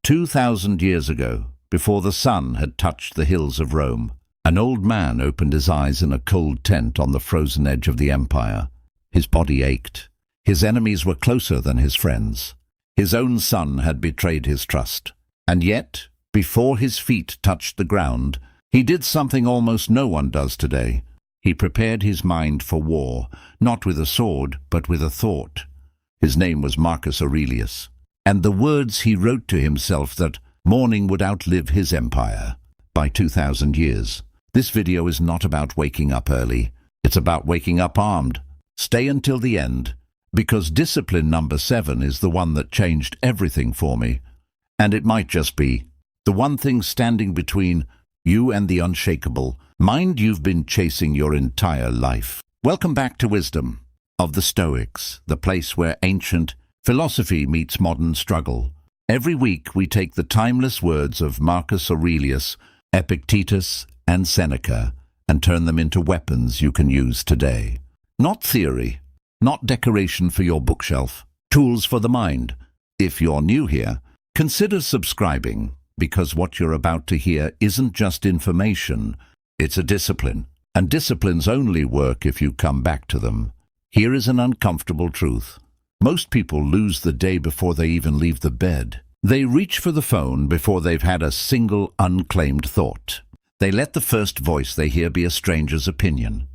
2,000 years ago, before the sun had touched the hills of Rome, an old man opened his eyes in a cold tent on the frozen edge of the empire. His body ached. His enemies were closer than his friends. His own son had betrayed his trust. And yet, before his feet touched the ground, he did something almost no one does today. He prepared his mind for war, not with a sword, but with a thought. His name was Marcus Aurelius, and the words he wrote to himself that morning would outlive his empire by 2,000 years. This video is not about waking up early. It's about waking up armed. Stay until the end, because discipline number 7 is the one that changed everything for me. And it might just be the one thing standing between you and the unshakable mind you've been chasing your entire life. Welcome back to Wisdom of the Stoics, the place where ancient philosophy meets modern struggle. Every week we take the timeless words of Marcus Aurelius, Epictetus, and Seneca and turn them into weapons you can use today. Not theory, not decoration for your bookshelf, tools for the mind. If you're new here, consider subscribing, because what you're about to hear isn't just information, it's a discipline. And disciplines only work if you come back to them. Here is an uncomfortable truth. Most people lose the day before they even leave the bed. They reach for the phone before they've had a single unclaimed thought. They let the first voice they hear be a stranger's opinion.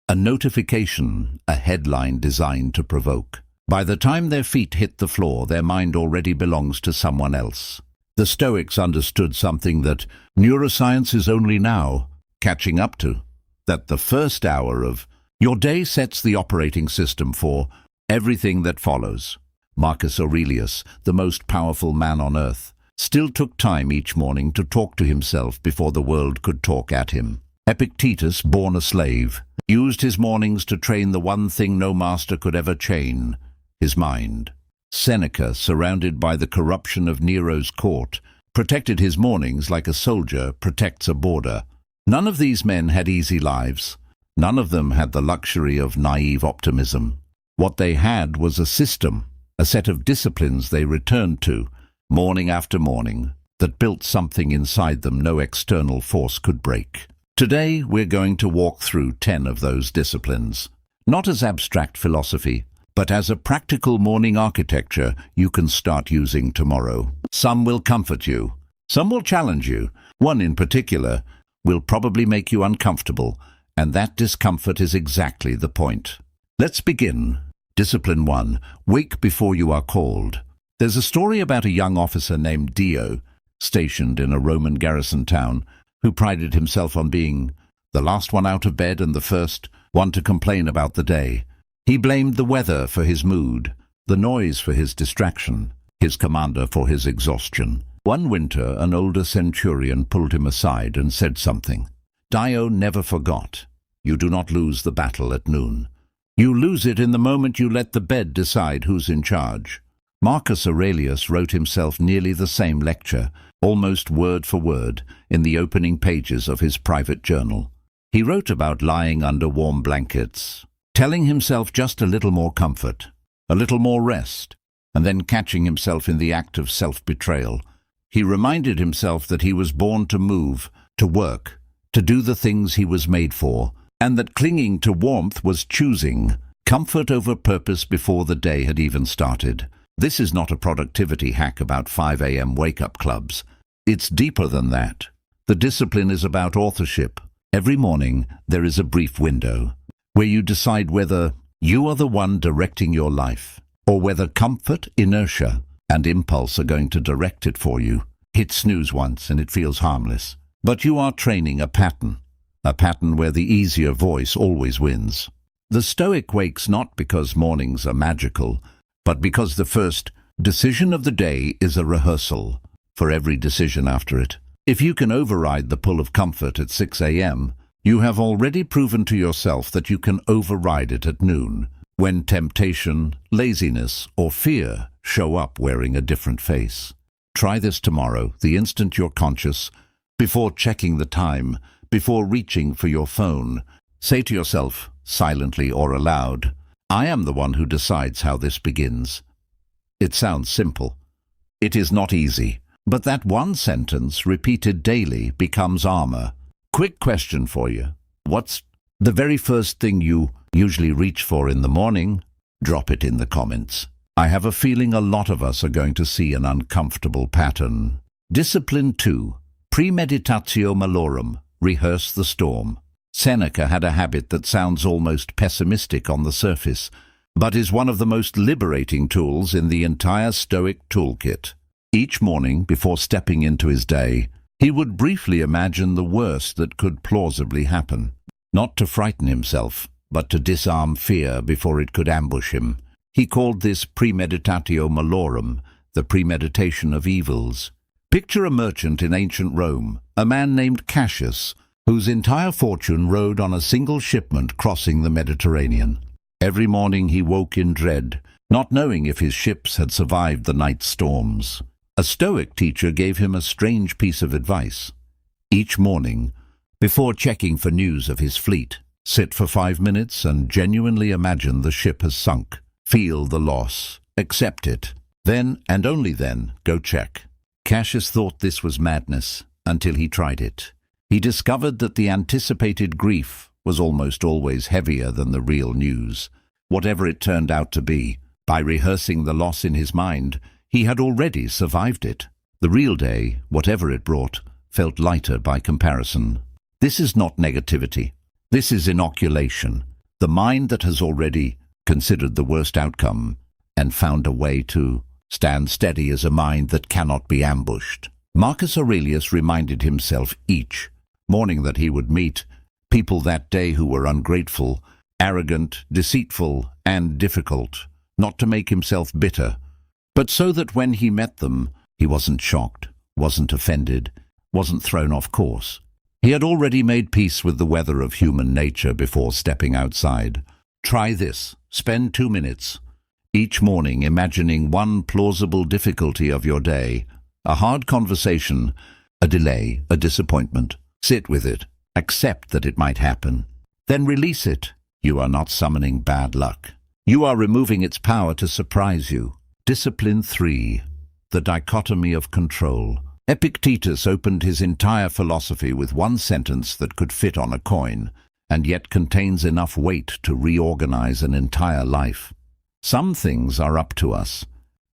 A notification, a headline designed to provoke. By the time their feet hit the floor, their mind already belongs to someone else. The Stoics understood something that neuroscience is only now catching up to. That the first hour of your day sets the operating system for everything that follows. Marcus Aurelius, the most powerful man on earth, still took time each morning to talk to himself before the world could talk at him. Epictetus, born a slave, used his mornings to train the one thing no master could ever chain, his mind. Seneca, surrounded by the corruption of Nero's court, protected his mornings like a soldier protects a border. None of these men had easy lives. None of them had the luxury of naive optimism. What they had was a system, a set of disciplines they returned to, morning after morning, that built something inside them no external force could break. Today, we're going to walk through 10 of those disciplines, not as abstract philosophy, but as a practical morning architecture you can start using tomorrow. Some will comfort you. Some will challenge you. One in particular will probably make you uncomfortable, and that discomfort is exactly the point. Let's begin. Discipline 1. Wake before you are called. There's a story about a young officer named Dio, stationed in a Roman garrison town, who prided himself on being the last one out of bed and the first one to complain about the day. He blamed the weather for his mood, the noise for his distraction, his commander for his exhaustion. One winter, an older centurion pulled him aside and said something. Dio never forgot. You do not lose the battle at noon. You lose it in the moment you let the bed decide who's in charge. Marcus Aurelius wrote himself nearly the same lecture, almost word for word, in the opening pages of his private journal. He wrote about lying under warm blankets, telling himself just a little more comfort, a little more rest, and then catching himself in the act of self-betrayal. He reminded himself that he was born to move, to work, to do the things he was made for, and that clinging to warmth was choosing comfort over purpose before the day had even started. This is not a productivity hack about 5 a.m. wake-up clubs. It's deeper than that. The discipline is about authorship. Every morning there is a brief window where you decide whether you are the one directing your life, or whether comfort, inertia, and impulse are going to direct it for you. Hit snooze once and it feels harmless. But you are training a pattern where the easier voice always wins. The Stoic wakes not because mornings are magical, but because the first decision of the day is a rehearsal for every decision after it. If you can override the pull of comfort at 6 a.m., you have already proven to yourself that you can override it at noon, when temptation, laziness, or fear show up wearing a different face. Try this tomorrow, the instant you're conscious, before checking the time, before reaching for your phone. Say to yourself, silently or aloud, I am the one who decides how this begins. It sounds simple. It is not easy. But that one sentence, repeated daily, becomes armor. Quick question for you. What's the very first thing you usually reach for in the morning? Drop it in the comments. I have a feeling a lot of us are going to see an uncomfortable pattern. Discipline 2. Premeditatio malorum. Rehearse the storm. Seneca had a habit that sounds almost pessimistic on the surface, but is one of the most liberating tools in the entire Stoic toolkit. Each morning, before stepping into his day, he would briefly imagine the worst that could plausibly happen. Not to frighten himself, but to disarm fear before it could ambush him. He called this premeditatio malorum, the premeditation of evils. Picture a merchant in ancient Rome, a man named Cassius, whose entire fortune rode on a single shipment crossing the Mediterranean. Every morning he woke in dread, not knowing if his ships had survived the night storms. A Stoic teacher gave him a strange piece of advice. Each morning, before checking for news of his fleet, sit for 5 minutes and genuinely imagine the ship has sunk. Feel the loss. Accept it. Then, and only then, go check. Cassius thought this was madness until he tried it. He discovered that the anticipated grief was almost always heavier than the real news, whatever it turned out to be. By rehearsing the loss in his mind, he had already survived it. The real day, whatever it brought, felt lighter by comparison. This is not negativity. This is inoculation. The mind that has already considered the worst outcome and found a way to stand steady is a mind that cannot be ambushed. Marcus Aurelius reminded himself each morning that he would meet people that day who were ungrateful, arrogant, deceitful, and difficult, not to make himself bitter, but so that when he met them, he wasn't shocked, wasn't offended, wasn't thrown off course. He had already made peace with the weather of human nature before stepping outside. Try this. Spend 2 minutes each morning imagining one plausible difficulty of your day, a hard conversation, a delay, a disappointment. Sit with it. Accept that it might happen. Then release it. You are not summoning bad luck. You are removing its power to surprise you. Discipline 3. The dichotomy of control. Epictetus opened his entire philosophy with one sentence that could fit on a coin, and yet contains enough weight to reorganize an entire life. Some things are up to us,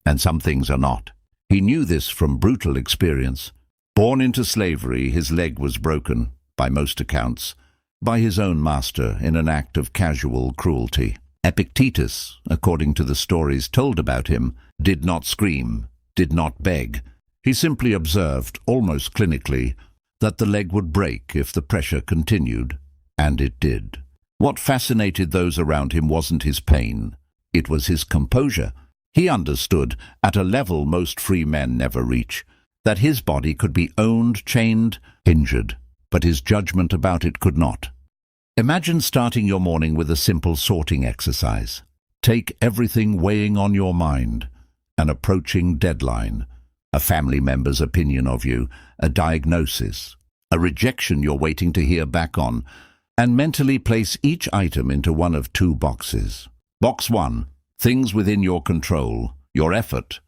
and some things are not. He knew this from brutal experience. Born into slavery, his leg was broken, by most accounts, by his own master in an act of casual cruelty. Epictetus, according to the stories told about him, did not scream, did not beg. He simply observed, almost clinically, that the leg would break if the pressure continued, and it did. What fascinated those around him wasn't his pain, it was his composure. He understood, at a level most free men never reach, that his body could be owned, chained, injured, but his judgment about it could not. Imagine starting your morning with a simple sorting exercise. Take everything weighing on your mind, an approaching deadline, a family member's opinion of you, a diagnosis, a rejection you're waiting to hear back on, and mentally place each item into one of 2 boxes. Box 1, things within your control, your effort,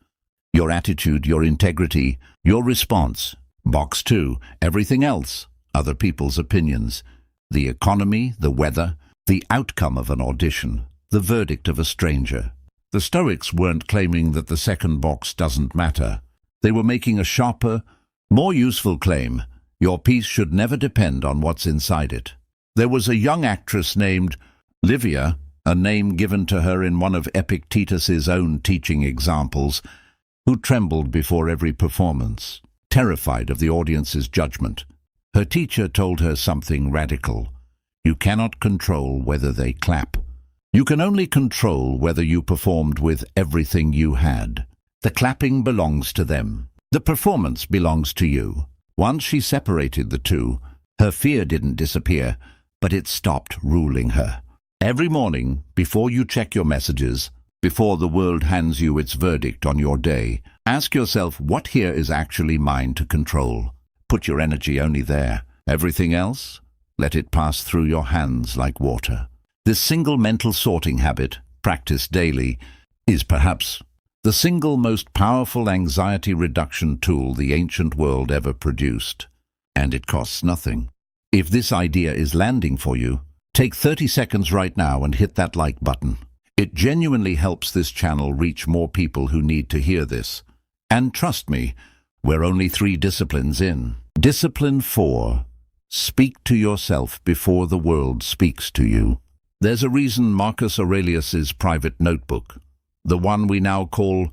your attitude, your integrity, your response. Box 2, everything else, other people's opinions, the economy, the weather, the outcome of an audition, the verdict of a stranger. The Stoics weren't claiming that the second box doesn't matter. They were making a sharper, more useful claim. Your peace should never depend on what's inside it. There was a young actress named Livia, a name given to her in one of Epictetus's own teaching examples, who trembled before every performance, terrified of the audience's judgment. Her teacher told her something radical. You cannot control whether they clap. You can only control whether you performed with everything you had. The clapping belongs to them. The performance belongs to you. Once she separated the two, her fear didn't disappear, but it stopped ruling her. Every morning, before you check your messages, before the world hands you its verdict on your day, ask yourself what here is actually mine to control. Put your energy only there. Everything else, let it pass through your hands like water. This single mental sorting habit, practiced daily, is perhaps the single most powerful anxiety reduction tool the ancient world ever produced. And it costs nothing. If this idea is landing for you, take 30 seconds right now and hit that like button. It genuinely helps this channel reach more people who need to hear this. And trust me, we're only 3 disciplines in. Discipline 4. Speak to yourself before the world speaks to you. There's a reason Marcus Aurelius's private notebook, the one we now call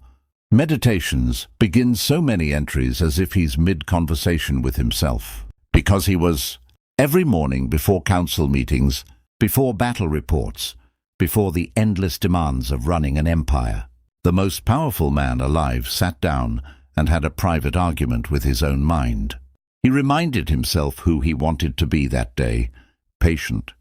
Meditations, begins so many entries as if he's mid-conversation with himself. Because he was, every morning before council meetings, before battle reports, before the endless demands of running an empire, the most powerful man alive sat down and had a private argument with his own mind. He reminded himself who he wanted to be that day: patient,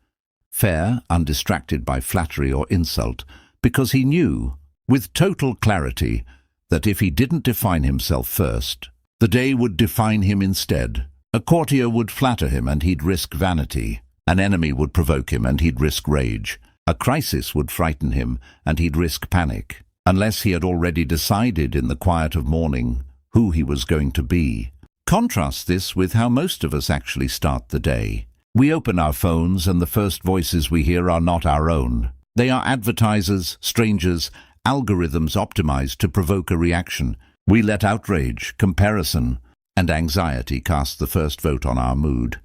fair, undistracted by flattery or insult, because he knew, with total clarity, that if he didn't define himself first, the day would define him instead. A courtier would flatter him and he'd risk vanity. An enemy would provoke him and he'd risk rage. A crisis would frighten him and he'd risk panic, unless he had already decided in the quiet of morning who he was going to be. Contrast this with how most of us actually start the day. We open our phones and the first voices we hear are not our own. They are advertisers, strangers, algorithms optimized to provoke a reaction. We let outrage, comparison, and anxiety cast the first vote on our mood,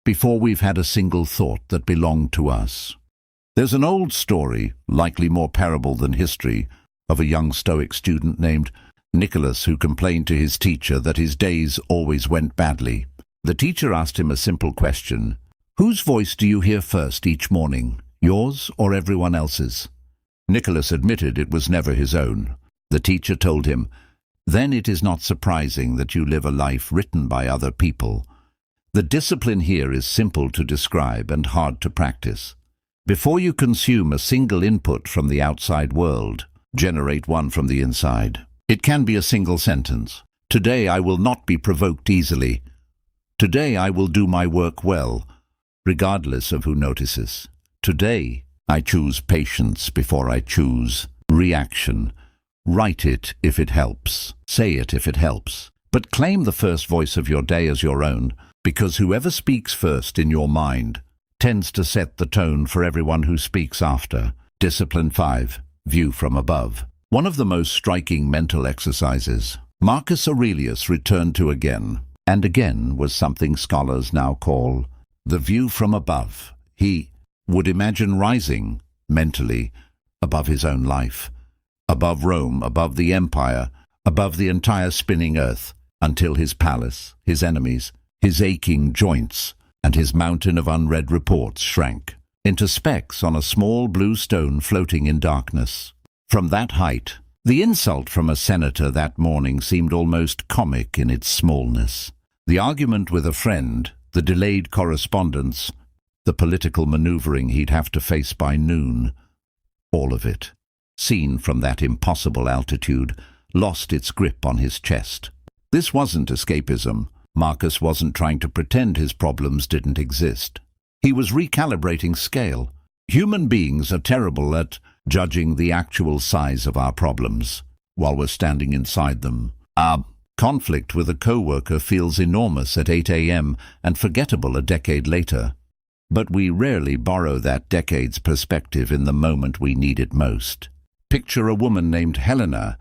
before we've had a single thought that belonged to us. There's an old story, likely more parable than history, of a young Stoic student named Nicholas who complained to his teacher that his days always went badly. The teacher asked him a simple question: "Whose voice do you hear first each morning, yours or everyone else's?" Nicholas admitted it was never his own. The teacher told him, "Then it is not surprising that you live a life written by other people." The discipline here is simple to describe and hard to practice. Before you consume a single input from the outside world, generate one from the inside. It can be a single sentence. Today I will not be provoked easily. Today I will do my work well, regardless of who notices. Today I choose patience before I choose reaction. Write it if it helps. Say it if it helps. But claim the first voice of your day as your own, because whoever speaks first in your mind tends to set the tone for everyone who speaks after. Discipline 5. View from above. One of the most striking mental exercises Marcus Aurelius returned to again and again was something scholars now call the view from above. He would imagine rising, mentally, above his own life, above Rome, above the empire, above the entire spinning earth, until his palace, his enemies, his aching joints, and his mountain of unread reports shrank into specks on a small blue stone floating in darkness. From that height, the insult from a senator that morning seemed almost comic in its smallness. The argument with a friend, the delayed correspondence, the political maneuvering he'd have to face by noon, all of it, seen from that impossible altitude, lost its grip on his chest. This wasn't escapism. Marcus wasn't trying to pretend his problems didn't exist. He was recalibrating scale. Human beings are terrible at judging the actual size of our problems while we're standing inside them. Our conflict with a coworker feels enormous at 8 a.m. and forgettable a decade later. But we rarely borrow that decade's perspective in the moment we need it most. Picture a woman named Helena,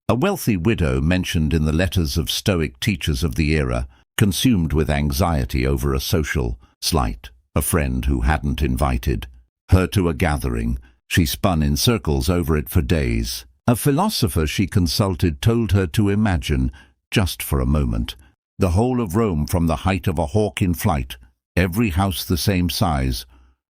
a wealthy widow mentioned in the letters of Stoic teachers of the era, consumed with anxiety over a social slight, a friend who hadn't invited her to a gathering. She spun in circles over it for days. A philosopher she consulted told her to imagine, just for a moment, the whole of Rome from the height of a hawk in flight, every house the same size,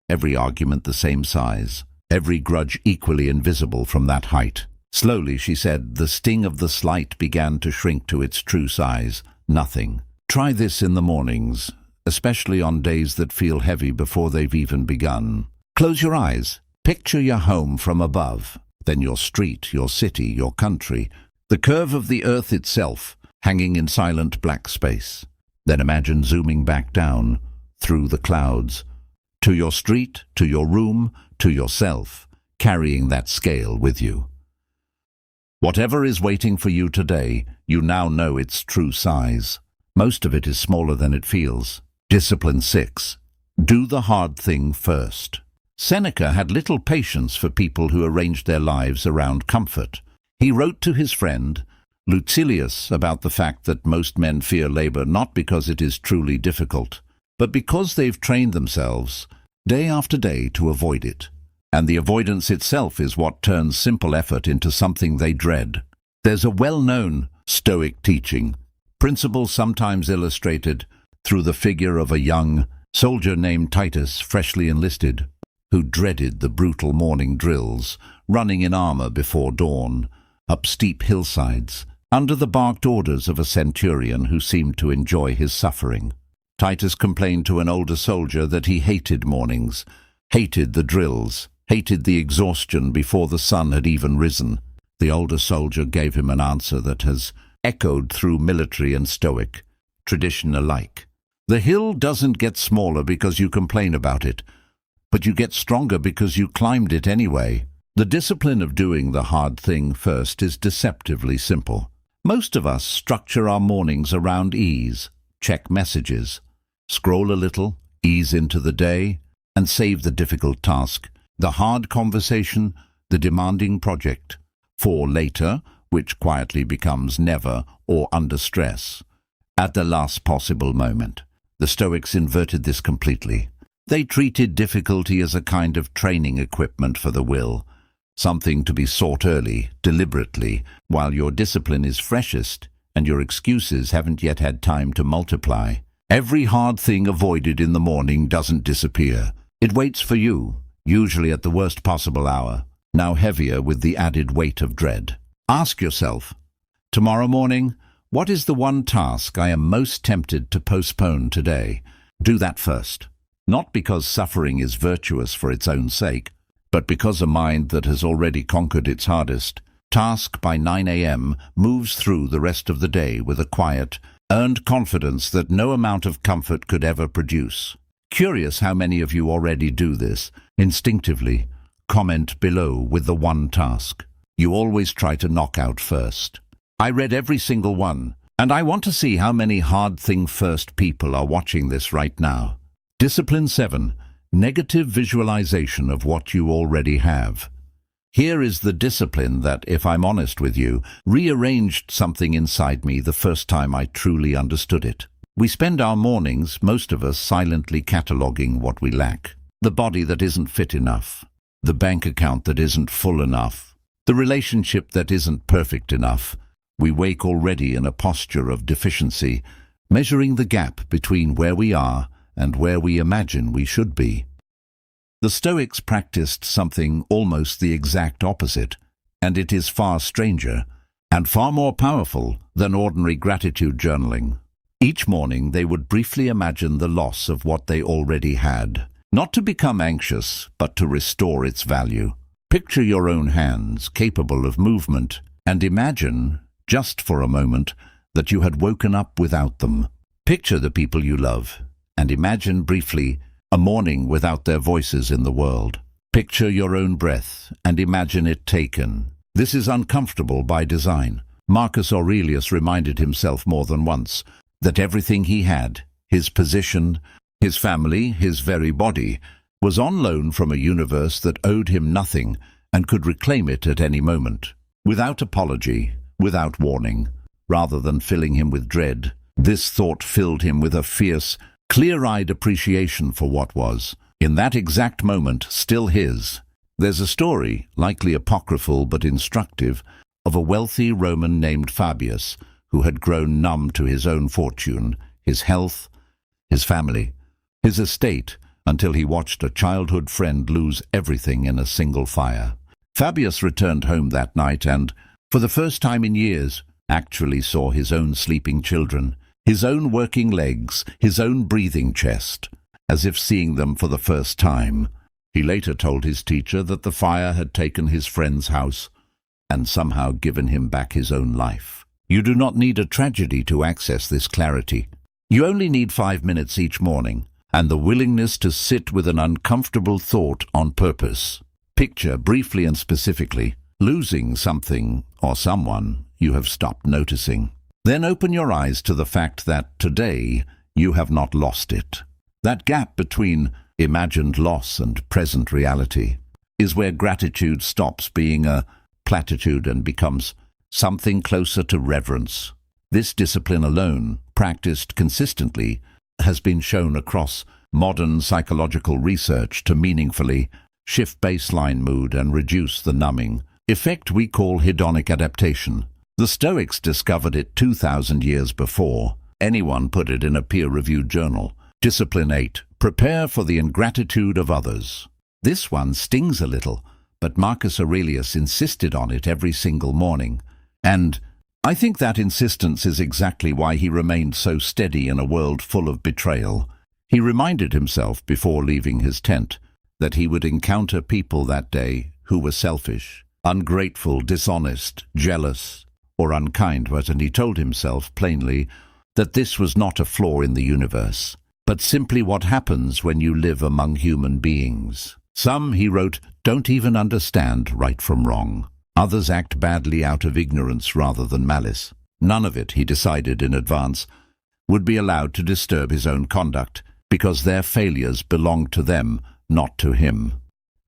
every argument the same size, every grudge equally invisible from that height. Slowly, she said, the sting of the slight began to shrink to its true size. Nothing. Try this in the mornings, especially on days that feel heavy before they've even begun. Close your eyes. Picture your home from above, then your street, your city, your country, the curve of the earth itself, hanging in silent black space. Then imagine zooming back down, through the clouds, to your street, to your room, to yourself, carrying that scale with you. Whatever is waiting for you today, you now know its true size. Most of it is smaller than it feels. Discipline 6. Do the hard thing first. Seneca had little patience for people who arranged their lives around comfort. He wrote to his friend, Lucilius, about the fact that most men fear labor not because it is truly difficult, but because they've trained themselves, day after day, to avoid it. And the avoidance itself is what turns simple effort into something they dread. There's a well-known Stoic teaching, principle sometimes illustrated through the figure of a young soldier named Titus, freshly enlisted, who dreaded the brutal morning drills, running in armor before dawn, up steep hillsides, under the barked orders of a centurion who seemed to enjoy his suffering. Titus complained to an older soldier that he hated mornings, hated the drills, hated the exhaustion before the sun had even risen. The older soldier gave him an answer that has echoed through military and Stoic tradition alike. The hill doesn't get smaller because you complain about it, but you get stronger because you climbed it anyway. The discipline of doing the hard thing first is deceptively simple. Most of us structure our mornings around ease, check messages, scroll a little, ease into the day, and save the difficult task, the hard conversation, the demanding project, for later, which quietly becomes never or under stress, at the last possible moment. The Stoics inverted this completely. They treated difficulty as a kind of training equipment for the will, something to be sought early, deliberately, while your discipline is freshest and your excuses haven't yet had time to multiply. Every hard thing avoided in the morning doesn't disappear. It waits for you, usually at the worst possible hour, now heavier with the added weight of dread. Ask yourself, tomorrow morning, what is the one task I am most tempted to postpone today? Do that first. Not because suffering is virtuous for its own sake, but because a mind that has already conquered its hardest task by 9 a.m. moves through the rest of the day with a quiet, earned confidence that no amount of comfort could ever produce. Curious how many of you already do this, instinctively. Comment below with the one task you always try to knock out first. I read every single one, and I want to see how many hard thing first people are watching this right now. Discipline 7. Negative visualization of what you already have. Here is the discipline that, if I'm honest with you, rearranged something inside me the first time I truly understood it. We spend our mornings, most of us, silently cataloging what we lack. The body that isn't fit enough. The bank account that isn't full enough. The relationship that isn't perfect enough. We wake already in a posture of deficiency, measuring the gap between where we are and where we imagine we should be. The Stoics practiced something almost the exact opposite, and it is far stranger and far more powerful than ordinary gratitude journaling. Each morning they would briefly imagine the loss of what they already had, not to become anxious, but to restore its value. Picture your own hands capable of movement, and imagine, just for a moment, that you had woken up without them. Picture the people you love, and imagine briefly a morning without their voices in the world. Picture your own breath, and imagine it taken. This is uncomfortable by design. Marcus Aurelius reminded himself more than once that everything he had, his position, his family, his very body, was on loan from a universe that owed him nothing and could reclaim it at any moment, without apology, without warning. Rather than filling him with dread, this thought filled him with a fierce, clear-eyed appreciation for what was, in that exact moment, still his. There's a story, likely apocryphal but instructive, of a wealthy Roman named Fabius, who had grown numb to his own fortune, his health, his family, his estate, until he watched a childhood friend lose everything in a single fire. Fabius returned home that night and, for the first time in years, actually saw his own sleeping children, his own working legs, his own breathing chest, as if seeing them for the first time. He later told his teacher that the fire had taken his friend's house and somehow given him back his own life. You do not need a tragedy to access this clarity. You only need 5 minutes each morning, and the willingness to sit with an uncomfortable thought on purpose. Picture, briefly and specifically, losing something or someone you have stopped noticing. Then open your eyes to the fact that today you have not lost it. That gap between imagined loss and present reality is where gratitude stops being a platitude and becomes something closer to reverence. This discipline alone, practiced consistently, has been shown across modern psychological research to meaningfully shift baseline mood and reduce the numbing effect we call hedonic adaptation. The Stoics discovered it 2,000 years before anyone put it in a peer-reviewed journal. Discipline 8. Prepare for the ingratitude of others. This one stings a little, but Marcus Aurelius insisted on it every single morning. And I think that insistence is exactly why he remained so steady in a world full of betrayal. He reminded himself before leaving his tent that he would encounter people that day who were selfish, ungrateful, dishonest, jealous, or unkind, and he told himself plainly that this was not a flaw in the universe, but simply what happens when you live among human beings. Some, he wrote, don't even understand right from wrong. Others act badly out of ignorance rather than malice. None of it, he decided in advance, would be allowed to disturb his own conduct, because their failures belonged to them, not to him.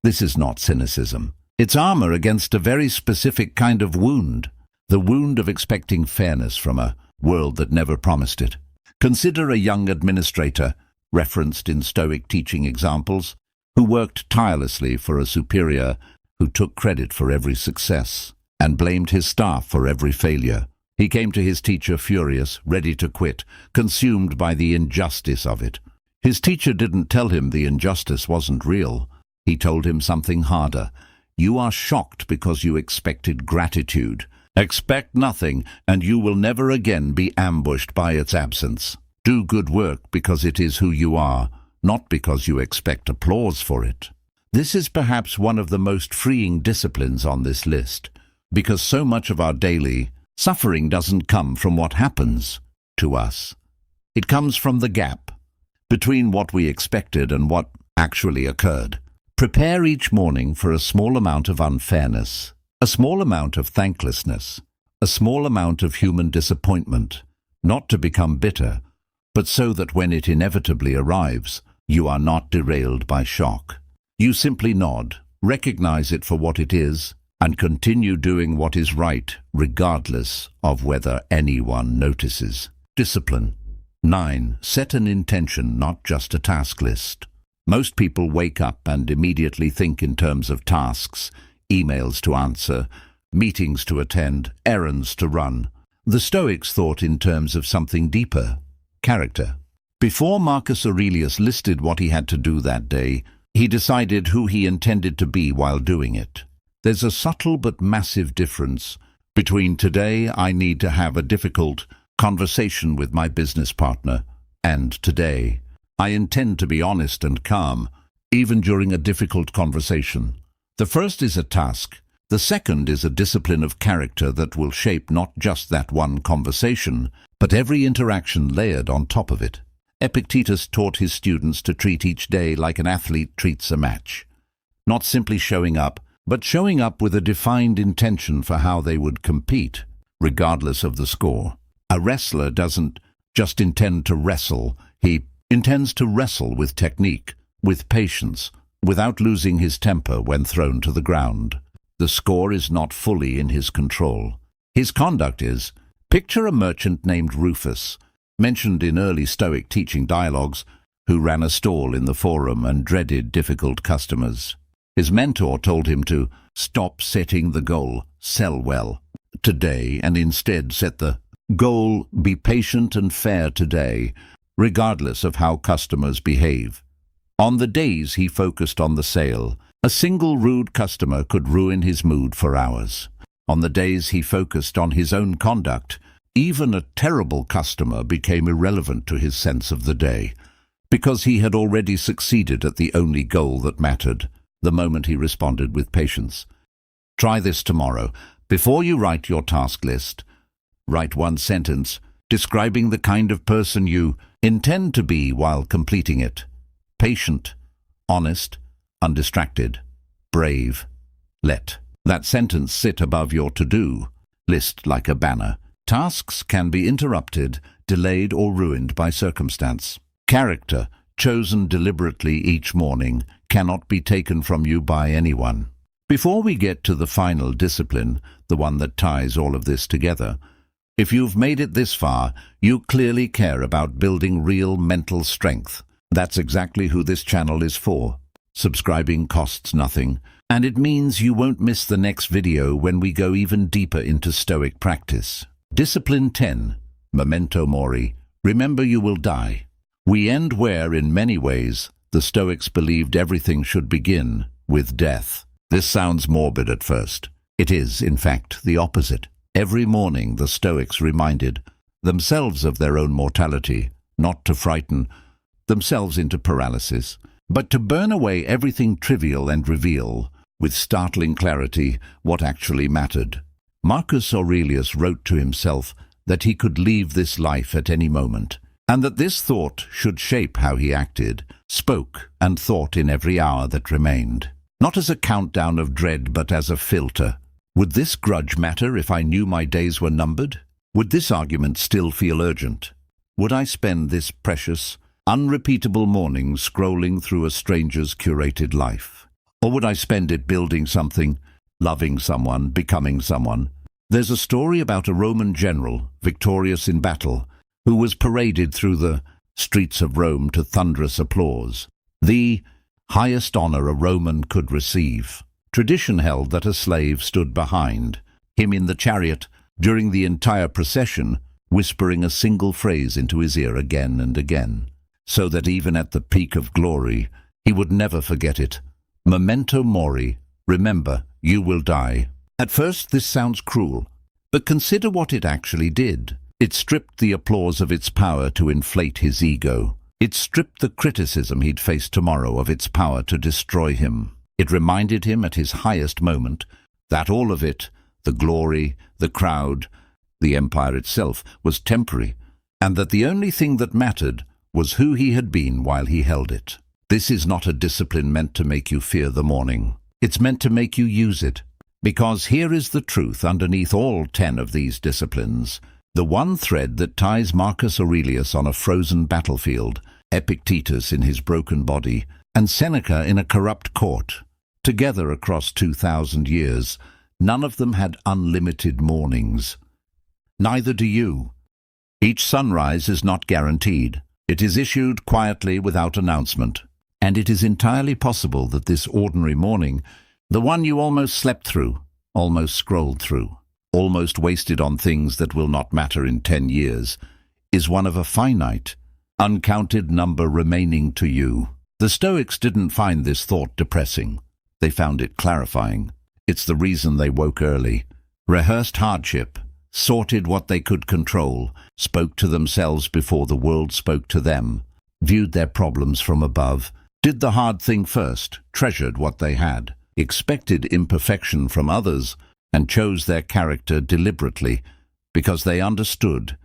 This is not cynicism. It's armor against a very specific kind of wound, the wound of expecting fairness from a world that never promised it. Consider a young administrator, referenced in Stoic teaching examples, who worked tirelessly for a superior who took credit for every success and blamed his staff for every failure. He came to his teacher furious, ready to quit, consumed by the injustice of it. His teacher didn't tell him the injustice wasn't real. He told him something harder. You are shocked because you expected gratitude. Expect nothing, and you will never again be ambushed by its absence. Do good work because it is who you are, not because you expect applause for it. This is perhaps one of the most freeing disciplines on this list, because so much of our daily suffering doesn't come from what happens to us. It comes from the gap between what we expected and what actually occurred. Prepare each morning for a small amount of unfairness, a small amount of thanklessness, a small amount of human disappointment, not to become bitter, but so that when it inevitably arrives, you are not derailed by shock. You simply nod, recognize it for what it is, and continue doing what is right, regardless of whether anyone notices. Discipline. 9. Set an intention, not just a task list. Most people wake up and immediately think in terms of tasks, emails to answer, meetings to attend, errands to run. The Stoics thought in terms of something deeper, character. Before Marcus Aurelius listed what he had to do that day, he decided who he intended to be while doing it. There's a subtle but massive difference between today I need to have a difficult conversation with my business partner and today I intend to be honest and calm, even during a difficult conversation. The first is a task. The second is a discipline of character that will shape not just that one conversation, but every interaction layered on top of it. Epictetus taught his students to treat each day like an athlete treats a match. Not simply showing up, but showing up with a defined intention for how they would compete, regardless of the score. A wrestler doesn't just intend to wrestle, he intends to wrestle with technique, with patience, without losing his temper when thrown to the ground. The score is not fully in his control. His conduct is. Picture a merchant named Rufus, mentioned in early Stoic teaching dialogues, who ran a stall in the forum and dreaded difficult customers. His mentor told him to stop setting the goal, sell well, today, and instead set the goal, be patient and fair today, regardless of how customers behave. On the days he focused on the sale, a single rude customer could ruin his mood for hours. On the days he focused on his own conduct, even a terrible customer became irrelevant to his sense of the day, because he had already succeeded at the only goal that mattered, the moment he responded with patience. Try this tomorrow. Before you write your task list, write one sentence describing the kind of person you intend to be while completing it. Patient, honest, undistracted, brave. Let That sentence sit above your to-do list like a banner. Tasks can be interrupted, delayed or ruined by circumstance. Character, chosen deliberately each morning, cannot be taken from you by anyone. Before we get to the final discipline, the one that ties all of this together, if you've made it this far, you clearly care about building real mental strength. That's exactly who this channel is for. Subscribing costs nothing, and it means you won't miss the next video when we go even deeper into Stoic practice. Discipline 10. Memento mori. Remember you will die. We end where, in many ways, the Stoics believed everything should begin, with death. This sounds morbid at first. It is, in fact, the opposite. Every morning the Stoics reminded themselves of their own mortality, not to frighten themselves into paralysis, but to burn away everything trivial and reveal, with startling clarity, what actually mattered. Marcus Aurelius wrote to himself that he could leave this life at any moment, and that this thought should shape how he acted, spoke, and thought in every hour that remained. Not as a countdown of dread, but as a filter. Would this grudge matter if I knew my days were numbered? Would this argument still feel urgent? Would I spend this precious, unrepeatable morning scrolling through a stranger's curated life? Or would I spend it building something, loving someone, becoming someone? There's a story about a Roman general, victorious in battle, who was paraded through the streets of Rome to thunderous applause, the highest honor a Roman could receive. Tradition held that a slave stood behind him in the chariot during the entire procession, whispering a single phrase into his ear again and again, so that even at the peak of glory, he would never forget it. Memento mori, remember, you will die. At first this sounds cruel, but consider what it actually did. It stripped the applause of its power to inflate his ego. It stripped the criticism he'd face tomorrow of its power to destroy him. It reminded him at his highest moment that all of it, the glory, the crowd, the empire itself, was temporary, and that the only thing that mattered was who he had been while he held it. This is not a discipline meant to make you fear the morning. It's meant to make you use it. Because here is the truth underneath all 10 of these disciplines. The one thread that ties Marcus Aurelius on a frozen battlefield, Epictetus in his broken body, and Seneca in a corrupt court, together across 2,000 years. None of them had unlimited mornings. Neither do you. Each sunrise is not guaranteed. It is issued quietly without announcement. And it is entirely possible that this ordinary morning, the one you almost slept through, almost scrolled through, almost wasted on things that will not matter in 10 years, is one of a finite, uncounted number remaining to you. The Stoics didn't find this thought depressing. They found it clarifying. It's the reason they woke early, rehearsed hardship, sorted what they could control, spoke to themselves before the world spoke to them, viewed their problems from above, did the hard thing first, treasured what they had, expected imperfection from others, and chose their character deliberately because they understood,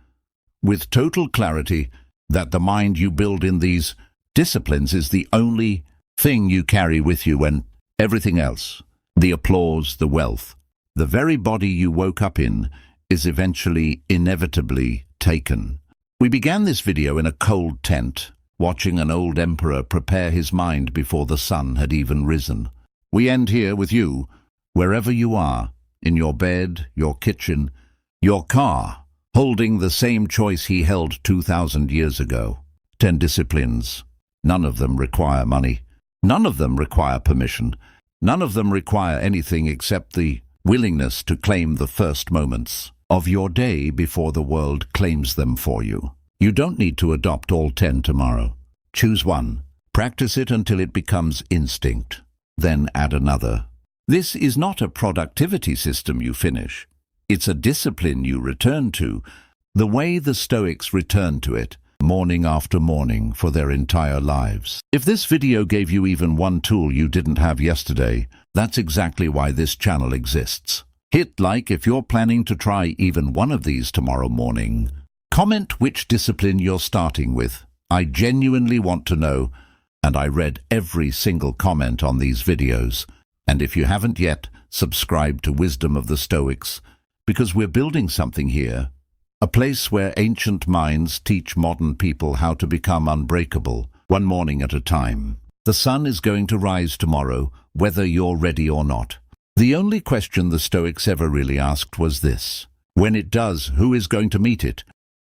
with total clarity, that the mind you build in these disciplines is the only thing you carry with you when everything else, the applause, the wealth, the very body you woke up in, is eventually inevitably taken. We began this video in a cold tent, watching an old emperor prepare his mind before the sun had even risen. We end here with you, wherever you are, in your bed, your kitchen, your car, holding the same choice he held 2,000 years ago. 10 disciplines. None of them require money. None of them require permission. None of them require anything except the willingness to claim the first moments of your day before the world claims them for you. You don't need to adopt all 10 tomorrow. Choose one. Practice it until it becomes instinct. Then add another. This is not a productivity system you finish. It's a discipline you return to, the way the Stoics returned to it, morning after morning for their entire lives. If this video gave you even one tool you didn't have yesterday, that's exactly why this channel exists. Hit like if you're planning to try even one of these tomorrow morning. Comment which discipline you're starting with. I genuinely want to know, and I read every single comment on these videos. And if you haven't yet, subscribe to wisdom of the Stoics, because we're building something here. A place where ancient minds teach modern people how to become unbreakable, one morning at a time. The sun is going to rise tomorrow, whether you're ready or not. The only question the Stoics ever really asked was this: when it does, who is going to meet it?